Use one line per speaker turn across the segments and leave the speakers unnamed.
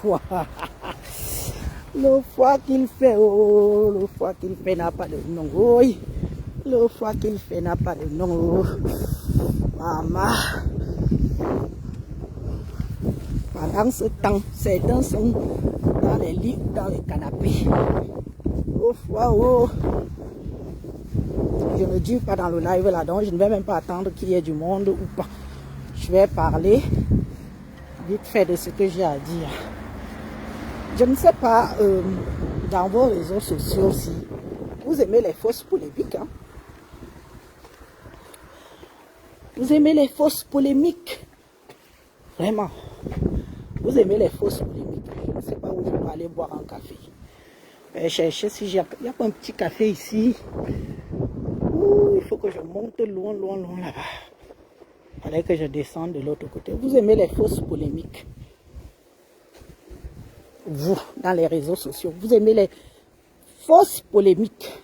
froid. Le froid qu'il fait, oh, le froid qu'il fait n'a pas de nom. Oui, le froid qu'il fait n'a pas de nom. Maman. Pendant ce temps, certains sont dans les lits, dans les canapés. Au froid, oh. Je ne dure pas dans le live là, donc je ne vais même pas attendre qu'il y ait du monde ou pas. Je vais parler vite fait de ce que j'ai à dire. Je ne sais pas, dans vos réseaux sociaux aussi, vous aimez les fausses polémiques, hein? Vous aimez les fausses polémiques? Vraiment. Vous aimez les fausses polémiques? Je ne sais pas où je dois aller boire un café. Je vais chercher si il n'y a pas un petit café ici. Ouh, il faut que je monte loin là-bas. Il fallait que je descende de l'autre côté. Vous aimez les fausses polémiques? Vous, dans les réseaux sociaux, vous aimez les fausses polémiques?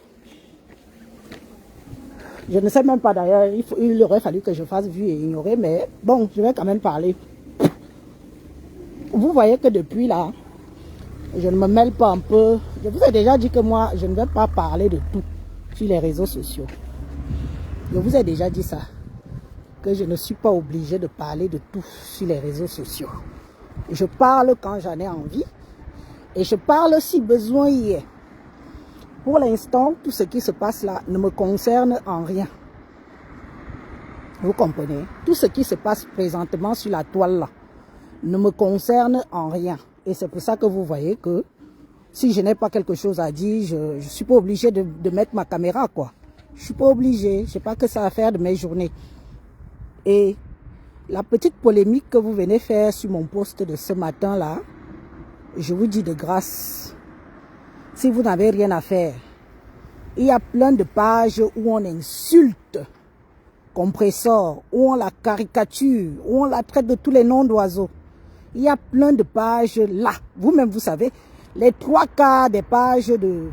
Je ne sais même pas d'ailleurs, il aurait fallu que je fasse vu et ignorer, mais bon, je vais quand même parler. Vous voyez que depuis là, je ne me mêle pas un peu. Je vous ai déjà dit que moi, je ne vais pas parler de tout sur les réseaux sociaux. Je vous ai déjà dit ça, que je ne suis pas obligé de parler de tout sur les réseaux sociaux. Je parle quand j'en ai envie et je parle si besoin y est. Pour l'instant, tout ce qui se passe là ne me concerne en rien. Vous comprenez? Tout ce qui se passe présentement sur la toile là ne me concerne en rien. Et c'est pour ça que vous voyez que si je n'ai pas quelque chose à dire, je ne suis pas obligé de mettre ma caméra, quoi. Je ne suis pas obligé. Je n'ai pas que ça à faire de mes journées. Et la petite polémique que vous venez faire sur mon post de ce matin là, je vous dis de grâce, si vous n'avez rien à faire, il y a plein de pages où on insulte Compressor, où on la caricature, où on la traite de tous les noms d'oiseaux. Il y a plein de pages là. Vous-même, vous savez, les 3/4 des pages de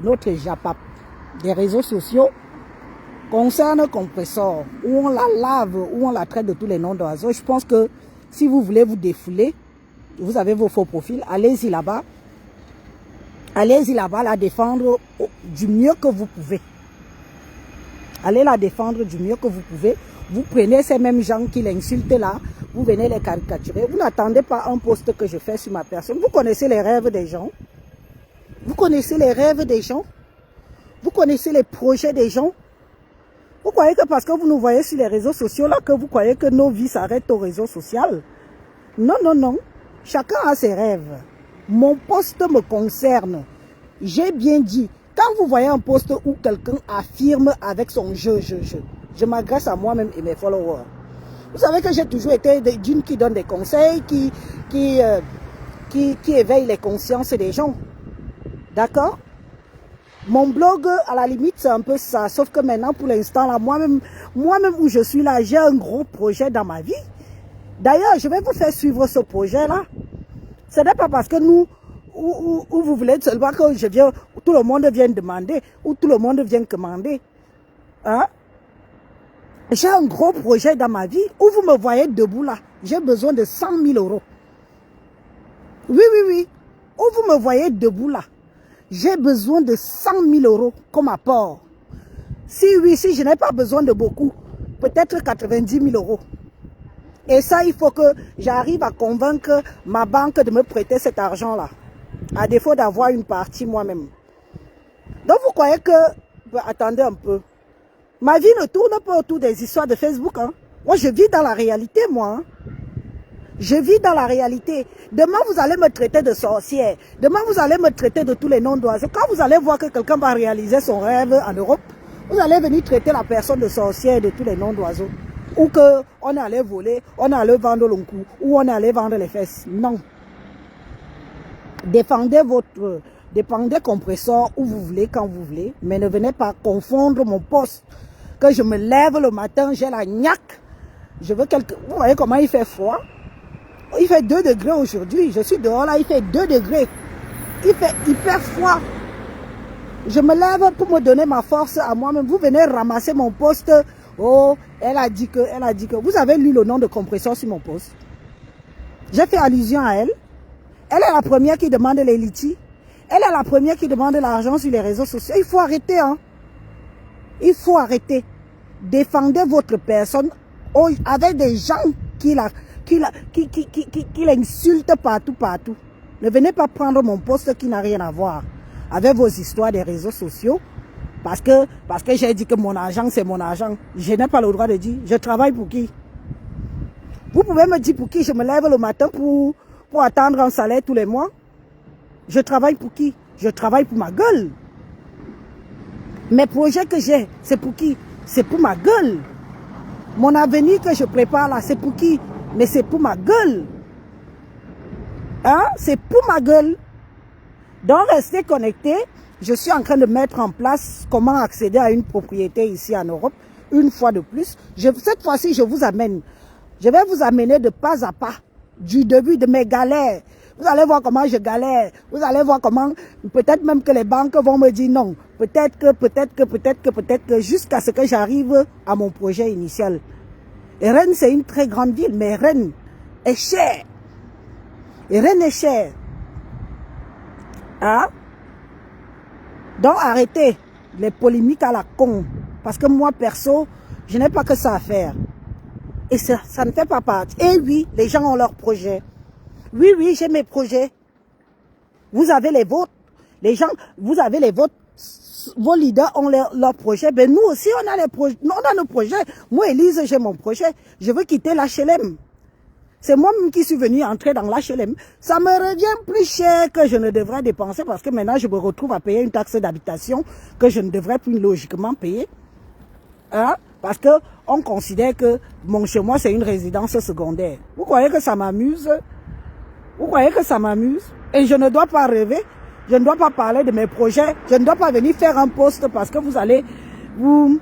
notre JAPAP, des réseaux sociaux, concernent Compressor, où on la lave, où on la traite de tous les noms d'oiseaux. Je pense que si vous voulez vous défouler, vous avez vos faux profils, allez-y là-bas. Allez-y là-bas la défendre du mieux que vous pouvez. Allez la défendre du mieux que vous pouvez. Vous prenez ces mêmes gens qui l'insultent là, vous venez les caricaturer. Vous n'attendez pas un post que je fais sur ma personne. Vous connaissez les rêves des gens. Vous connaissez les rêves des gens. Vous connaissez les projets des gens. Vous croyez que parce que vous nous voyez sur les réseaux sociaux là, que vous croyez que nos vies s'arrêtent aux réseaux sociaux? Non, non, non. Chacun a ses rêves. Mon poste me concerne. J'ai bien dit. Quand vous voyez un post où quelqu'un affirme avec son je m'adresse à moi-même et mes followers. Vous savez que j'ai toujours été d'une qui donne des conseils, qui éveille les consciences des gens. D'accord? Mon blog, à la limite, c'est un peu ça. Sauf que maintenant, pour l'instant, là, moi-même où je suis là, j'ai un gros projet dans ma vie. D'ailleurs, je vais vous faire suivre ce projet-là. Ce n'est pas parce que nous, où vous voulez seulement que je viens, tout le monde vient demander, ou tout le monde vient commander. Hein? J'ai un gros projet dans ma vie, où vous me voyez debout là. J'ai besoin de 100 000 euros. Oui, oui, oui. Où vous me voyez debout là. J'ai besoin de 100 000 euros comme apport. Si oui, si je n'ai pas besoin de beaucoup, peut-être 90 000 euros. Et ça, il faut que j'arrive à convaincre ma banque de me prêter cet argent-là. À défaut d'avoir une partie moi-même. Donc vous croyez que... Attendez un peu. Ma vie ne tourne pas autour des histoires de Facebook. Hein. Moi, je vis dans la réalité, moi. Hein. Je vis dans la réalité. Demain, vous allez me traiter de sorcière. Demain, vous allez me traiter de tous les noms d'oiseaux. Quand vous allez voir que quelqu'un va réaliser son rêve en Europe, vous allez venir traiter la personne de sorcière de tous les noms d'oiseaux. Ou qu'on allait voler, on allait vendre le cou, ou on allait vendre les fesses. Non. Défendez Compressor où vous voulez, quand vous voulez, mais ne venez pas confondre mon poste. Que je me lève le matin, j'ai la gnaque. Je veux Vous voyez comment il fait froid? Il fait 2 degrés aujourd'hui. Je suis dehors là, il fait 2 degrés. Il fait hyper froid. Je me lève pour me donner ma force à moi-même. Vous venez ramasser mon poste. Oh, elle a dit que. Vous avez lu le nom de Compressor sur mon poste. J'ai fait allusion à elle. Elle est la première qui demande les litis. Elle est la première qui demande l'argent sur les réseaux sociaux. Il faut arrêter, hein. Il faut arrêter. Défendez votre personne avec des gens qui l'insultent partout, partout. Ne venez pas prendre mon poste qui n'a rien à voir avec vos histoires des réseaux sociaux. Parce que j'ai dit que mon argent, c'est mon argent. Je n'ai pas le droit de dire, je travaille pour qui? Vous pouvez me dire pour qui je me lève le matin pour attendre un salaire tous les mois? Je travaille pour qui? Je travaille pour ma gueule. Mes projets que j'ai, c'est pour qui? C'est pour ma gueule. Mon avenir que je prépare là, c'est pour qui? Mais c'est pour ma gueule. Hein? C'est pour ma gueule. Donc, restez connectés. Je suis en train de mettre en place comment accéder à une propriété ici en Europe. Une fois de plus. Cette fois-ci, je vous amène. Je vais vous amener de pas à pas. Du début de mes galères. Vous allez voir comment je galère. Vous allez voir comment, peut-être même que les banques vont me dire non. Peut-être que, jusqu'à ce que j'arrive à mon projet initial. Et Rennes, c'est une très grande ville, mais Rennes est cher. Et Rennes est cher. Hein? Donc arrêtez les polémiques à la con. Parce que moi, perso, je n'ai pas que ça à faire. Et ça ne fait pas partie. Et oui, les gens ont leurs projets. Oui, j'ai mes projets. Vous avez les vôtres. Les gens, vous avez les vôtres. Vos leaders ont leurs projets. Ben nous aussi, on a les projets. On a nos projets. Moi, Élise, j'ai mon projet. Je veux quitter l'HLM. C'est moi-même qui suis venu entrer dans l'HLM. Ça me revient plus cher que je ne devrais dépenser parce que maintenant, je me retrouve à payer une taxe d'habitation que je ne devrais plus logiquement payer. Hein? Parce que on considère que mon chez moi, c'est une résidence secondaire. Vous croyez que ça m'amuse? Vous croyez que ça m'amuse? Et je ne dois pas rêver. Je ne dois pas parler de mes projets. Je ne dois pas venir faire un post parce que vous allez vous...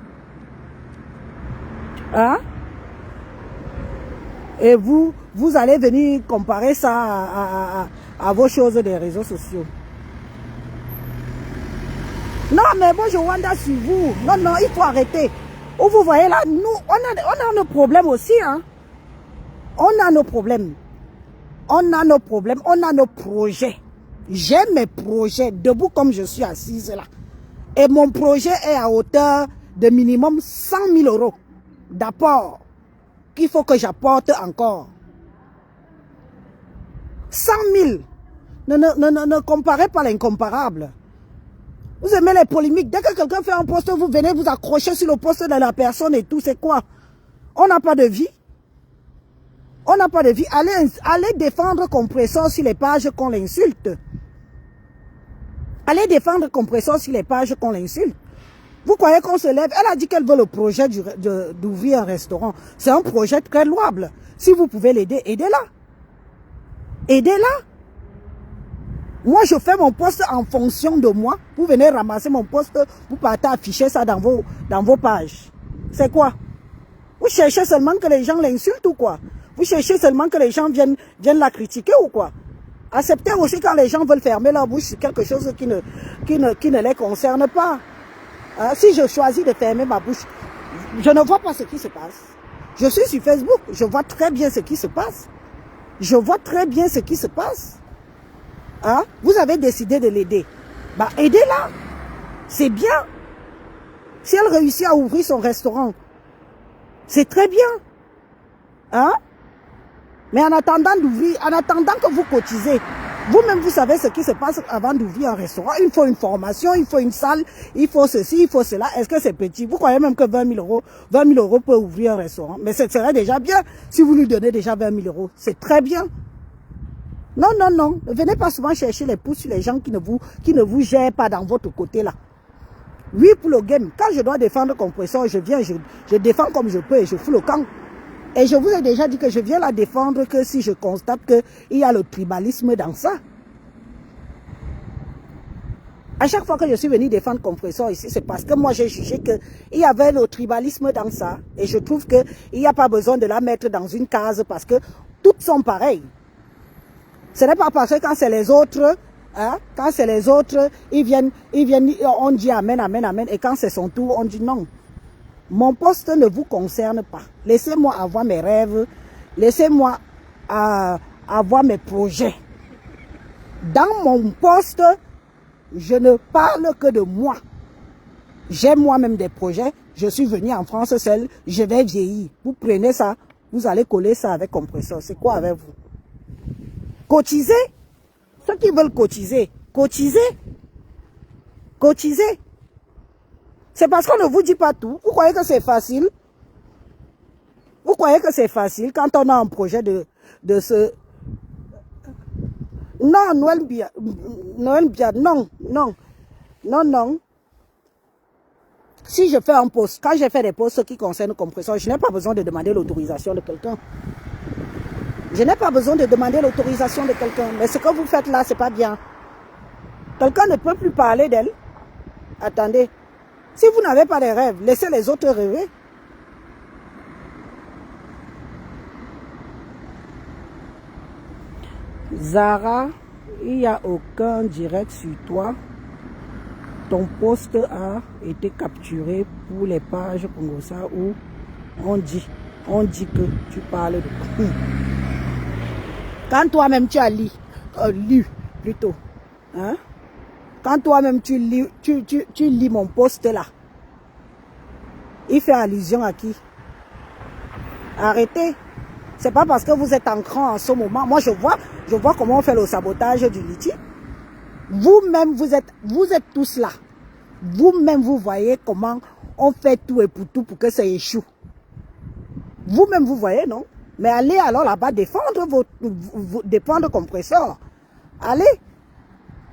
Hein? Et vous allez venir comparer ça à vos choses des réseaux sociaux. Non, mais moi, je wanda sur vous. Non, il faut arrêter. Où vous voyez là, nous, on a nos problèmes aussi. Hein? On a nos problèmes. On a nos problèmes. On a nos projets. J'ai mes projets debout comme je suis assise là. Et mon projet est à hauteur de minimum 100 000 € d'apport qu'il faut que j'apporte encore. 100 000. Ne comparez pas l'incomparable. Vous aimez les polémiques. Dès que quelqu'un fait un poste, vous venez vous accrocher sur le poste de la personne et tout. C'est quoi? On n'a pas de vie. On n'a pas de vie. Allez défendre Compressor sur les pages qu'on l'insulte. Allez défendre Compressor sur les pages qu'on l'insulte. Vous croyez qu'on se lève? Elle a dit qu'elle veut le projet d'ouvrir un restaurant. C'est un projet très louable. Si vous pouvez l'aider, aidez-la. Aidez-la. Moi, je fais mon poste en fonction de moi. Vous venez ramasser mon poste, vous partez afficher ça dans vos pages. C'est quoi? Vous cherchez seulement que les gens l'insultent ou quoi? Vous cherchez seulement que les gens viennent la critiquer ou quoi? Acceptez aussi quand les gens veulent fermer leur bouche sur quelque chose qui ne les concerne pas. Si je choisis de fermer ma bouche, je ne vois pas ce qui se passe. Je suis sur Facebook, je vois très bien ce qui se passe. Je vois très bien ce qui se passe. Hein? Vous avez décidé de l'aider. Bah, aidez-la. C'est bien. Si elle réussit à ouvrir son restaurant, c'est très bien. Hein? Mais en attendant d'ouvrir, en attendant que vous cotisez, vous-même vous savez ce qui se passe avant d'ouvrir un restaurant. Il faut une formation, il faut une salle, il faut ceci, il faut cela. Est-ce que c'est petit? Vous croyez même que 20 000 € peut ouvrir un restaurant? Mais ce serait déjà bien si vous lui donnez déjà 20 000 €. C'est très bien. Non. Ne venez pas souvent chercher les pouces sur les gens qui ne vous gèrent pas dans votre côté là. Oui, pour le game. Quand je dois défendre Compressor, je viens, je défends comme je peux et je fous le camp. Et je vous ai déjà dit que je viens la défendre que si je constate qu'il y a le tribalisme dans ça. À chaque fois que je suis venu défendre Compressor ici, c'est parce que moi j'ai jugé qu'il y avait le tribalisme dans ça. Et je trouve qu'il n'y a pas besoin de la mettre dans une case parce que toutes sont pareilles. Ce n'est pas parce que quand c'est les autres, hein, quand c'est les autres, ils viennent, on dit amen, amen, amen. Et quand c'est son tour, on dit non. Mon poste ne vous concerne pas. Laissez-moi avoir mes rêves. Laissez-moi avoir mes projets. Dans mon poste, je ne parle que de moi. J'ai moi-même des projets. Je suis venu en France seul. Je vais vieillir. Vous prenez ça, vous allez coller ça avec compresseur. C'est quoi avec vous? Cotiser? Ceux qui veulent cotiser, cotiser. Cotiser. C'est parce qu'on ne vous dit pas tout. Vous croyez que c'est facile? Vous croyez que c'est facile quand on a un projet de ce... Non, Noël Biad, non, non, non, non. Si je fais un poste, quand j'ai fait des postes qui concernent le compresseur, je n'ai pas besoin de demander l'autorisation de quelqu'un. Je n'ai pas besoin de demander l'autorisation de quelqu'un. Mais ce que vous faites là, c'est pas bien. Quelqu'un ne peut plus parler d'elle. Attendez. Si vous n'avez pas de rêves, laissez les autres rêver. Zara, il n'y a aucun direct sur toi. Ton poste a été capturé pour les pages comme ça où on dit que tu parles de... Quand toi-même tu as lu plutôt, hein? Quand toi-même tu lis mon poste là, il fait allusion à qui? Arrêtez. C'est pas parce que vous êtes en cran en ce moment. Moi je vois comment on fait le sabotage du litige. Vous-même vous êtes tous là. Vous-même vous voyez comment on fait tout et pour tout pour que ça échoue. Vous-même vous voyez, non? Mais allez alors là-bas défendre défendre compresseur. Allez.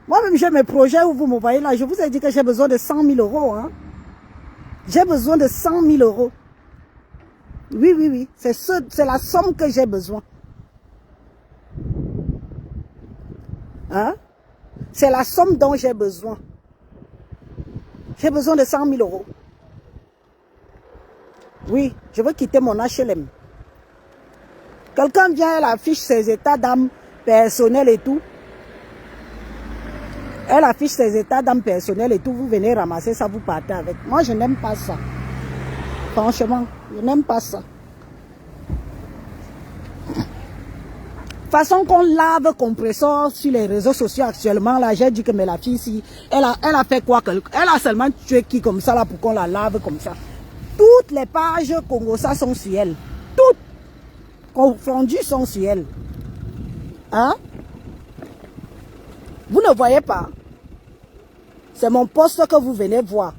Moi-même j'ai mes projets où vous me voyez là. Je vous ai dit que j'ai besoin de 100 000 euros. Hein? J'ai besoin de 100 000 euros. Oui, oui, oui. C'est la somme que j'ai besoin. Hein? C'est la somme dont j'ai besoin. J'ai besoin de 100 000 euros. Oui, je veux quitter mon HLM. Quelqu'un vient, elle affiche ses états d'âme personnels et tout. Elle affiche ses états d'âme personnels et tout. Vous venez ramasser ça, vous partez avec. Moi, je n'aime pas ça. Franchement, je n'aime pas ça. Façon qu'on lave compresseur sur les réseaux sociaux actuellement, là, j'ai dit que mais la fille ici, elle a fait quoi? Elle a seulement tué qui comme ça là pour qu'on la lave comme ça. Toutes les pages Congosa sont sur elle. Toutes confondues sont sur elle. Hein? Vous ne voyez pas? C'est mon poste que vous venez voir.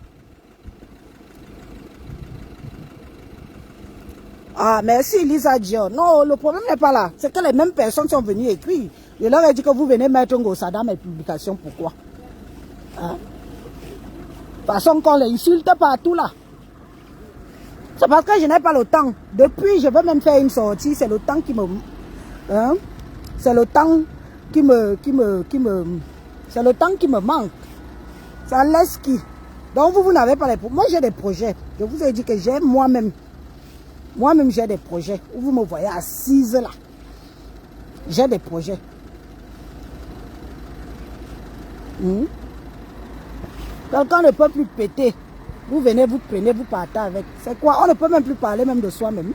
Ah, merci Lisa Dion. Non, le problème n'est pas là. C'est que les mêmes personnes sont venues écrire. Je leur ai dit que vous venez mettre un gossa dans mes publications. Pourquoi? Hein? De toute façon, qu'on les insulte partout là. C'est parce que je n'ai pas le temps. Depuis, je veux même faire une sortie. C'est le temps qui me... Hein? C'est le temps qui me... C'est le temps qui me manque. Ça laisse qui? Donc vous n'avez pas les... Moi, j'ai des projets. Je vous ai dit que j'ai moi-même... Moi-même, j'ai des projets où vous me voyez assise là. J'ai des projets. Quelqu'un ne peut plus péter. Vous venez, vous prenez, vous partez avec. C'est quoi? On ne peut même plus parler même de soi-même.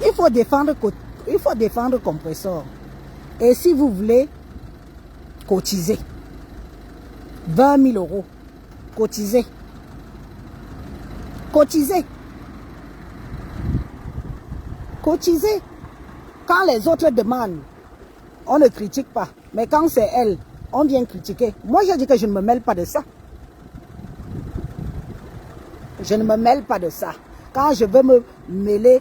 Il faut défendre compresseur. Et si vous voulez cotiser, 20 000 euros, cotiser. Cotiser. Cotiser. Quand les autres demandent, on ne critique pas. Mais quand c'est elle, on vient critiquer. Moi, j'ai dit que je ne me mêle pas de ça. Je ne me mêle pas de ça. Quand je veux me mêler,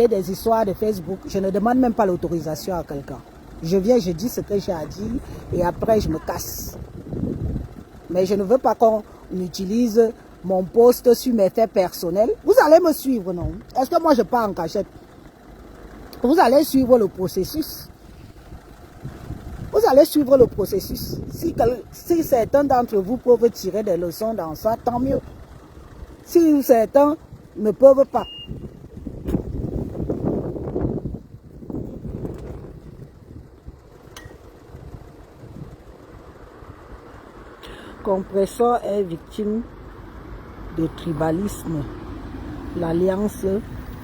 des histoires de Facebook, je ne demande même pas l'autorisation à quelqu'un. Je viens, je dis ce que j'ai à dire et après je me casse. Mais je ne veux pas qu'on utilise mon poste sur mes faits personnels. Vous allez me suivre, non? Est-ce que moi je pars en cachette? Vous allez suivre le processus. Vous allez suivre le processus. Si certains d'entre vous peuvent tirer des leçons dans ça, tant mieux. Si certains ne peuvent pas. Compresseur est victime de tribalisme. L'alliance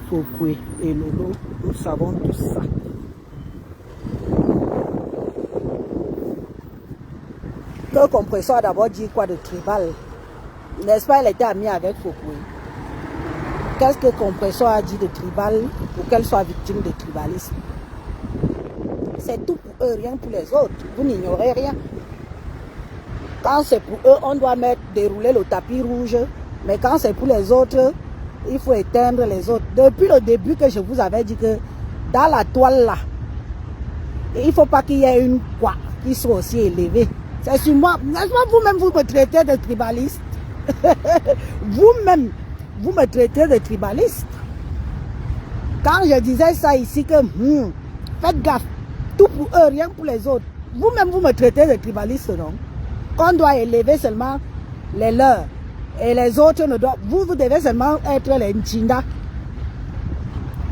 Fokwe et Lolo, nous savons tout ça. que Compressor a d'abord dit quoi de tribal? N'est-ce pas, elle était amie avec Foucault. Qu'est-ce que Compressor a dit de tribal pour qu'elle soit victime de tribalisme? C'est tout pour eux, rien pour les autres. Vous n'ignorez rien. Quand c'est pour eux, on doit dérouler le tapis rouge. Mais quand c'est pour les autres, il faut éteindre les autres. Depuis le début que je vous avais dit que dans la toile là, il ne faut pas qu'il y ait une quoi qui soit aussi élevée. C'est sur moi. N'est-ce pas, vous-même, vous me traitez de tribaliste? Vous-même, vous me traitez de tribaliste. Quand je disais ça ici, que faites gaffe, tout pour eux, rien pour les autres. Vous-même, vous me traitez de tribaliste, non? Qu'on doit élever seulement les leurs. Et les autres ne doivent... Vous devez seulement être les Nchinda.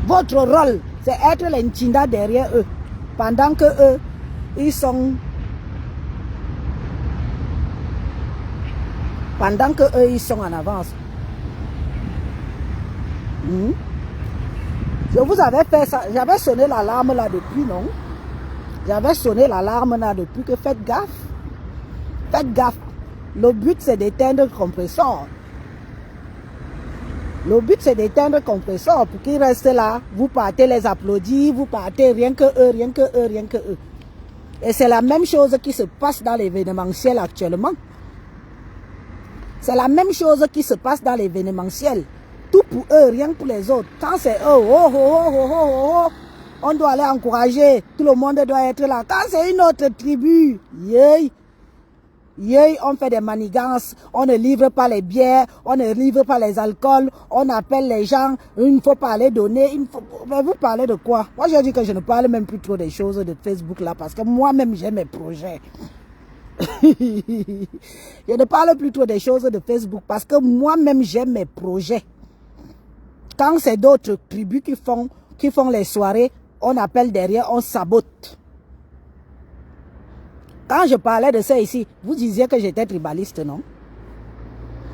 Votre rôle, c'est être les Nchinda derrière eux. Pendant que eux, ils sont... Pendant que eux, ils sont en avance. Je vous avais fait ça. J'avais sonné l'alarme là depuis, non? J'avais sonné l'alarme là depuis que faites gaffe. Faites gaffe. Le but, c'est d'éteindre Compressor. Le but, c'est d'éteindre Compressor pour qu'ils restent là. Vous partez les applaudir, vous partez rien que eux, rien que eux, rien que eux. Et c'est la même chose qui se passe dans l'événementiel actuellement. C'est la même chose qui se passe dans l'événementiel. Tout pour eux, rien pour les autres. Quand c'est eux, on doit aller encourager. Tout le monde doit être là. Quand c'est une autre tribu, on fait des manigances, on ne livre pas les bières, on ne livre pas les alcools, on appelle les gens, il ne faut pas les donner. Mais vous parlez de quoi? Moi, je dis que je ne parle même plus trop des choses de Facebook là, parce que moi-même, j'ai mes projets. Je ne parle plus trop des choses de Facebook, parce que moi-même, j'ai mes projets. Quand c'est d'autres tribus qui font les soirées, on appelle derrière, on sabote. Quand je parlais de ça ici, vous disiez que j'étais tribaliste, non?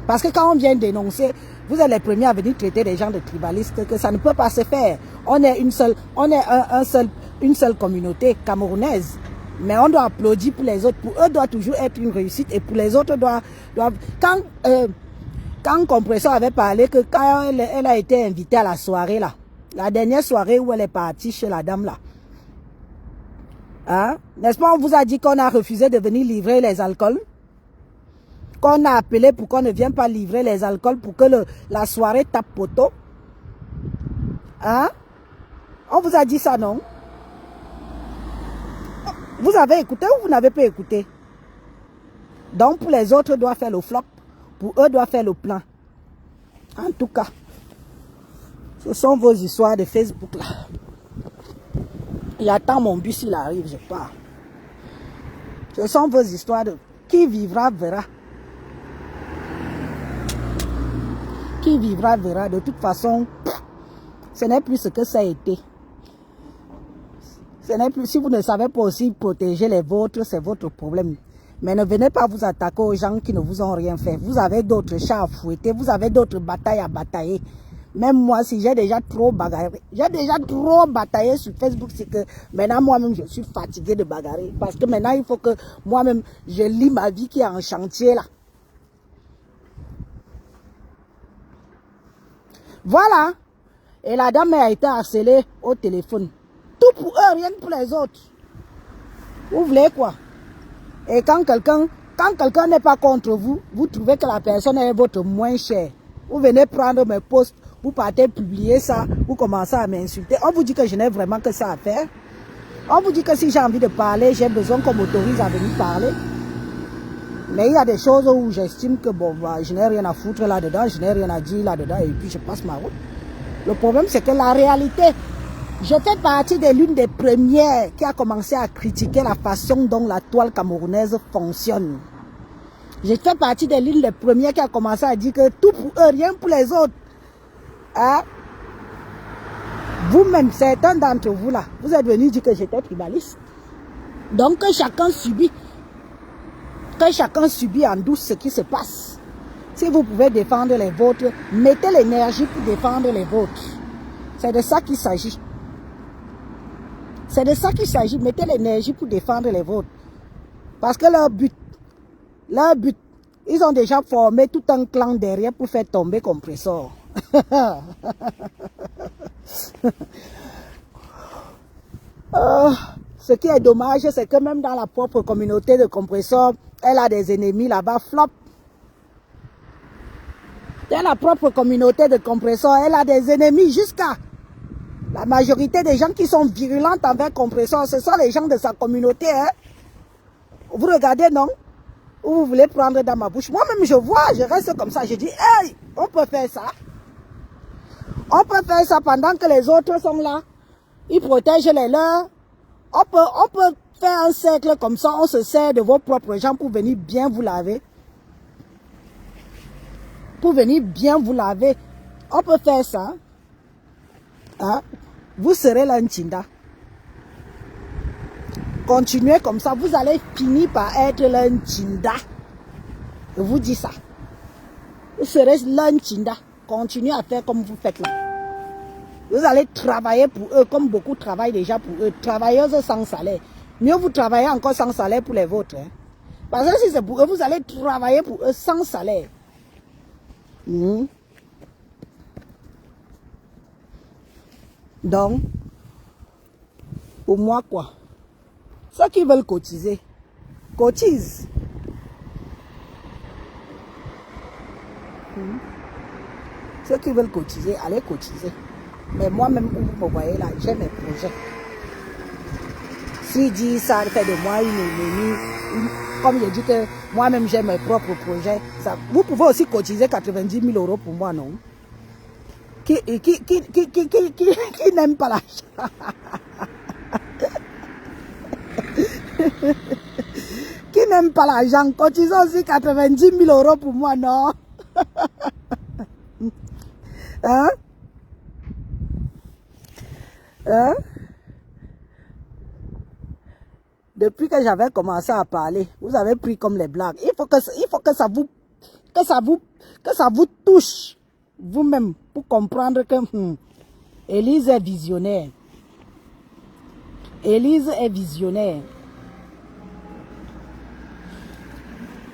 Parce que quand on vient dénoncer, vous êtes les premiers à venir traiter des gens de tribalistes, que ça ne peut pas se faire. On est une seule communauté camerounaise. Mais on doit applaudir pour les autres. Pour eux, doit toujours être une réussite. Et pour les autres, doivent... Quand Compressor avait parlé que quand elle a été invitée à la soirée, là, la dernière soirée où elle est partie chez la dame, là, hein? N'est-ce pas, on vous a dit qu'on a refusé de venir livrer les alcools? Qu'on a appelé pour qu'on ne vienne pas livrer les alcools pour que la soirée tape poteau? Hein? On vous a dit ça, non? Vous avez écouté ou vous n'avez pas écouté? Donc, pour les autres, doit faire le flop. Pour eux, doit faire le plan. En tout cas, ce sont vos histoires de Facebook, là. Il attend mon bus, il arrive, je pars. Ce sont vos histoires de... Qui vivra, verra. Qui vivra, verra. De toute façon, ce n'est plus ce que ça a été. Ce n'est plus... Si vous ne savez pas aussi protéger les vôtres, c'est votre problème. Mais ne venez pas vous attaquer aux gens qui ne vous ont rien fait. Vous avez d'autres chats à fouetter, vous avez d'autres batailles à batailler. Même moi, si j'ai déjà trop bagarré, sur Facebook, c'est que maintenant moi-même je suis fatigué de bagarrer. Parce que maintenant il faut que moi-même je lis ma vie qui est en chantier là. Voilà. Et la dame a été harcelée au téléphone. Tout pour eux, rien pour les autres. Vous voulez quoi? Et quand quelqu'un n'est pas contre vous, vous trouvez que la personne est votre moins cher. Vous venez prendre mes posts, vous partez publier ça, vous commencez à m'insulter. On vous dit que je n'ai vraiment que ça à faire. On vous dit que si j'ai envie de parler, j'ai besoin qu'on m'autorise à venir parler. Mais il y a des choses où j'estime que bon, bah, je n'ai rien à foutre là-dedans, je n'ai rien à dire là-dedans et puis je passe ma route. Le problème, c'est que la réalité, je fais partie de l'une des premières qui a commencé à critiquer la façon dont la toile camerounaise fonctionne. Je fais partie de l'une des premières qui a commencé à dire que tout pour eux, rien pour les autres. Hein? Vous-même, certains d'entre vous là, vous êtes venus dire que j'étais tribaliste. Donc que chacun subit en douce ce qui se passe. Si vous pouvez défendre les vôtres, mettez l'énergie pour défendre les vôtres. C'est de ça qu'il s'agit. C'est de ça qu'il s'agit. Mettez l'énergie pour défendre les vôtres. Parce que leur but, Leur but, ils ont déjà formé tout un clan derrière pour faire tomber Compressor. Ce qui est dommage, c'est que même dans la propre communauté de Compressor, elle a des ennemis là-bas, flop. Dans la propre communauté de Compressor, elle a des ennemis jusqu'à... La majorité des gens qui sont virulents envers Compressor, ce sont les gens de sa communauté. Hein? Vous regardez, non? Ou vous voulez prendre dans ma bouche. Moi-même, je vois, je reste comme ça. Je dis, hey, on peut faire ça. On peut faire ça pendant que les autres sont là. Ils protègent les leurs. On peut faire un cercle comme ça. On se sert de vos propres gens pour venir bien vous laver. Pour venir bien vous laver. On peut faire ça. Hein? Vous serez là, Nchinda. Continuez comme ça, vous allez finir par être là, Nchinda. Je vous dis ça. Vous serez là, Nchinda. Continuez à faire comme vous faites là. Vous allez travailler pour eux, comme beaucoup travaillent déjà pour eux. Travailleuses sans salaire. Mieux vous travaillez encore sans salaire pour les vôtres. Hein? Parce que si c'est pour eux, vous allez travailler pour eux sans salaire. Donc, pour moi, quoi? Ceux qui veulent cotiser, cotisent. Ceux qui veulent cotiser, allez cotiser. Mais moi-même, vous me voyez là, j'ai mes projets. S'il dit ça fait de moi une ennemie, comme je dis que moi-même j'ai mes propres projets, ça, vous pouvez aussi cotiser 90 000 € pour moi, non? Qui n'aime pas l'argent? Qui n'aime pas l'argent? Cotisez aussi 90 000 € pour moi, non? Hein? Hein? Depuis que j'avais commencé à parler, vous avez pris comme les blagues. Il faut que ça vous touche vous-même pour comprendre que Élise est visionnaire. Élise est visionnaire.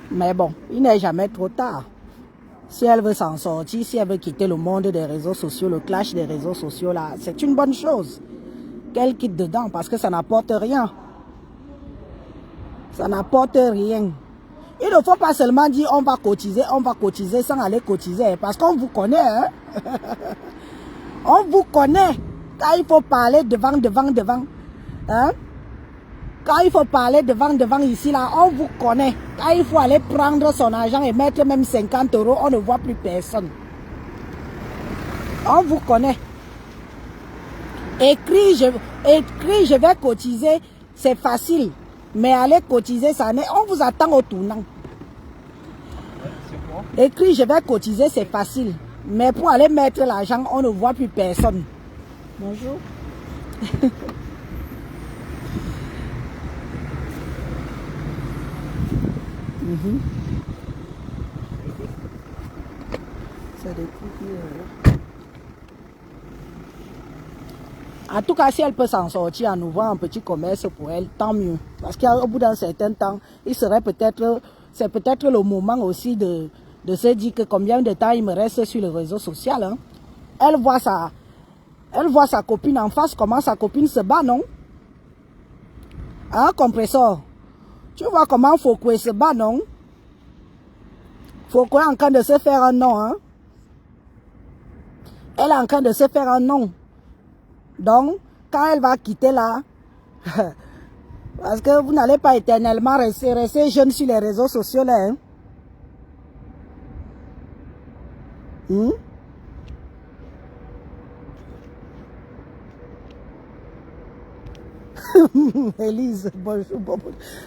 Mais bon, il n'est jamais trop tard. Si elle veut s'en sortir, si elle veut quitter le monde des réseaux sociaux, le clash des réseaux sociaux, là, c'est une bonne chose qu'elle quitte dedans parce que ça n'apporte rien. Ça n'apporte rien. Il ne faut pas seulement dire on va cotiser sans aller cotiser. Parce qu'on vous connaît. Hein? On vous connaît. Quand il faut parler devant. Hein? Quand il faut parler devant ici, là, on vous connaît. Quand il faut aller prendre son argent et mettre même 50 €, on ne voit plus personne. On vous connaît. Écrit, je vais cotiser, c'est facile. Mais aller cotiser, ça n'est... On vous attend au tournant. Écrit, je vais cotiser, c'est facile. Mais pour aller mettre l'argent, on ne voit plus personne. Bonjour. C'est des trucs. En tout cas, si elle peut s'en sortir en ouvrant un petit commerce pour elle, tant mieux. Parce qu'au bout d'un certain temps, c'est peut-être le moment aussi de se dire que combien de temps il me reste sur le réseau social. Hein. Elle voit sa copine en face, comment sa copine se bat, non? Hein, Compressor? Tu vois comment Fokwe se bat, non? Fokwe est en train de se faire un nom, hein? Elle est en train de se faire un nom. Donc, quand elle va quitter là, parce que vous n'allez pas éternellement rester jeune sur les réseaux sociaux là, hein? Élise, bonjour.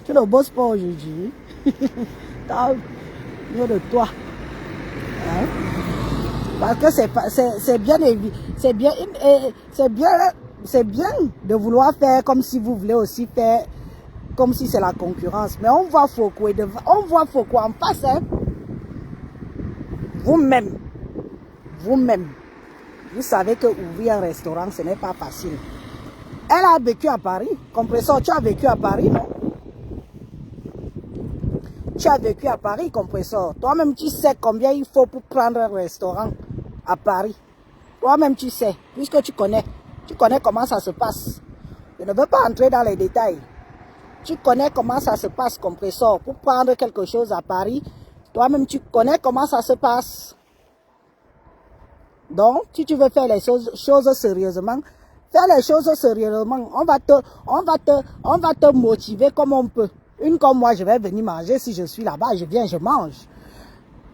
Tu ne bosses pas aujourd'hui. T'as mieux de toi. Hein? Parce que c'est bien de vouloir faire comme si vous voulez aussi faire comme si c'est la concurrence. Mais on voit Fokwe en face. Hein? Vous-même, vous savez que ouvrir un restaurant, ce n'est pas facile. Elle a vécu à Paris. Compressor, tu as vécu à Paris, non? Tu as vécu à Paris, compresseur. Toi-même, tu sais combien il faut pour prendre un restaurant à Paris. Toi-même, tu sais, puisque tu connais comment ça se passe. Je ne veux pas entrer dans les détails. Tu connais comment ça se passe, compresseur. Pour prendre quelque chose à Paris, toi-même, tu connais comment ça se passe. Donc, si tu veux faire les choses sérieusement, fais les choses sérieusement. On va te motiver comme on peut. Une comme moi, je vais venir manger. Si je suis là-bas, je viens, je mange.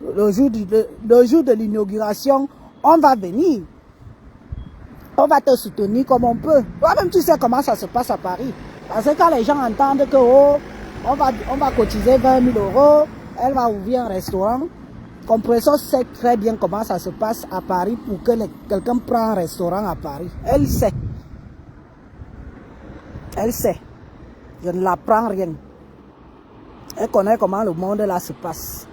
Le jour de l'inauguration, on va venir. On va te soutenir comme on peut. Toi-même, tu sais comment ça se passe à Paris. Parce que quand les gens entendent que oh, on va cotiser 20 000 €, elle va ouvrir un restaurant. Compresseur sait très bien comment ça se passe à Paris pour que quelqu'un prenne un restaurant à Paris. Elle sait. Elle sait. Je ne l'apprends rien. Elle connaît comment le monde là se passe.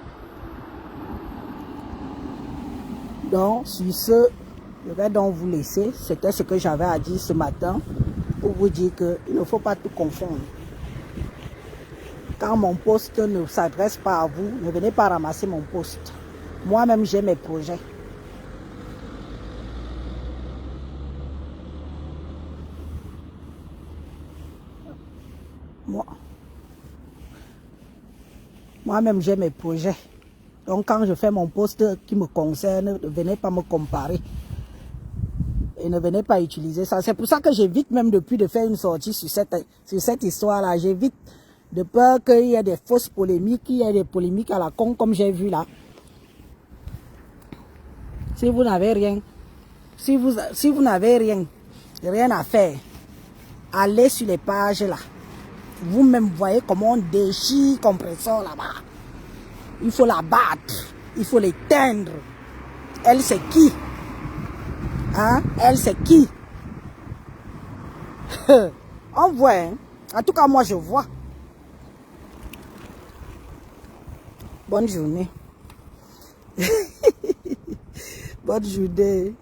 Donc, sur ce, je vais donc vous laisser. C'était ce que j'avais à dire ce matin pour vous dire qu'il ne faut pas tout confondre. Quand mon poste ne s'adresse pas à vous, ne venez pas ramasser mon poste. Moi-même, j'ai mes projets. Moi-même, j'ai mes projets. Donc, quand je fais mon poste qui me concerne, ne venez pas me comparer. Et ne venez pas utiliser ça. C'est pour ça que j'évite même depuis de faire une sortie sur cette histoire-là. J'évite de peur qu'il y ait des fausses polémiques, qu'il y ait des polémiques à la con comme j'ai vu là. Si vous n'avez rien, si vous n'avez rien à faire, allez sur les pages là. Vous-même voyez comment on déchire compresseur là-bas. Il faut la battre, il faut l'éteindre. Elle c'est qui? Hein? Elle c'est qui? On voit, hein? En tout cas moi je vois. Bonne journée. Bonne journée.